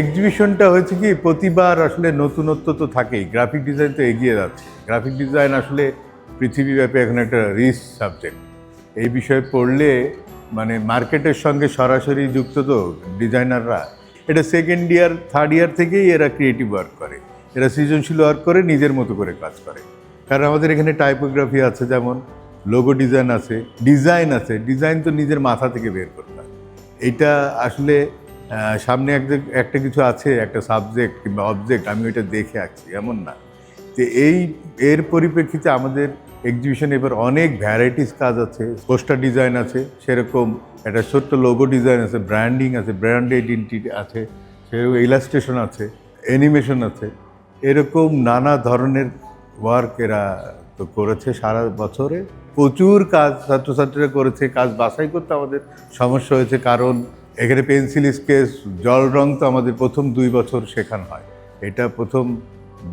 এক্সিবিশনটা হয়েছে কি, প্রতিবার আসলে নতুনত্ব তো থাকেই। গ্রাফিক ডিজাইন তো এগিয়ে যাচ্ছে। গ্রাফিক ডিজাইন আসলে পৃথিবীব্যাপী এখন একটা রিচ সাবজেক্ট। এই বিষয়ে পড়লে মানে মার্কেটের সঙ্গে সরাসরি যুক্ত তো ডিজাইনাররা। এটা সেকেন্ড ইয়ার থার্ড ইয়ার থেকেই এরা ক্রিয়েটিভ ওয়ার্ক করে, এরা সৃজনশীল ওয়ার্ক করে, নিজের মতো করে কাজ করে। কারণ আমাদের এখানে টাইপোগ্রাফি আছে, যেমন লোগো ডিজাইন আছে, ডিজাইন তো নিজের মাথা থেকে বের করতে হয়। এইটা আসলে সামনে একটা কিছু আছে, একটা সাবজেক্ট কিংবা অবজেক্ট, আমি ওইটা দেখে আঁকছি এমন না। তো এর পরিপ্রেক্ষিতে আমাদের এক্সিবিশনে এবার অনেক ভ্যারাইটিস কাজ আছে। পোস্টার ডিজাইন আছে, সেরকম একটা ছোট্ট লোগো ডিজাইন আছে, ব্র্যান্ডিং আছে, ব্র্যান্ড আইডেন্টিটি আছে, সেরকম ইলাস্ট্রেশন আছে, অ্যানিমেশন আছে। এরকম নানা ধরনের ওয়ার্ক এরা তো করেছে সারা বছরে। প্রচুর কাজ ছাত্রছাত্রীরা করেছে। কাজ বাছাই করতে আমাদের সমস্যা হয়েছে, কারণ এখানে পেন্সিল, স্কেচ, জল রং তো আমাদের প্রথম 2 বছর শেখানো হয়। এটা প্রথম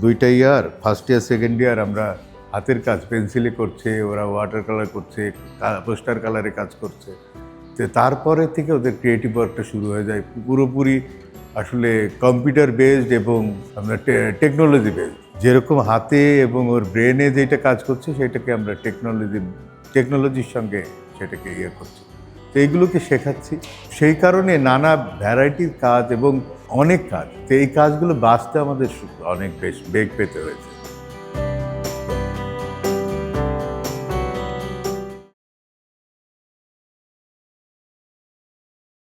2টা ইয়ার, ফার্স্ট ইয়ার সেকেন্ড ইয়ার আমরা হাতের কাজ পেন্সিলে করছে, ওরা ওয়াটার কালার করছে, পোস্টার কালারে কাজ করছে। তো তারপরে থেকে ওদের ক্রিয়েটিভ ওয়ার্কটা শুরু হয়ে যায় পুরোপুরি আসলে কম্পিউটার বেসড এবং আমরা টেকনোলজি বেসড। যেরকম হাতে এবং ওর ব্রেনে যেটা কাজ করছে সেটাকে আমরা টেকনোলজির সঙ্গে সেটাকে করছি। তো এইগুলোকে শেখাচ্ছি। সেই কারণে নানা ভ্যারাইটির কাজ এবং অনেক কাজ, তো এই কাজগুলো বাঁচতে আমাদের অনেক বেশ বেগ পেতে হয়েছে।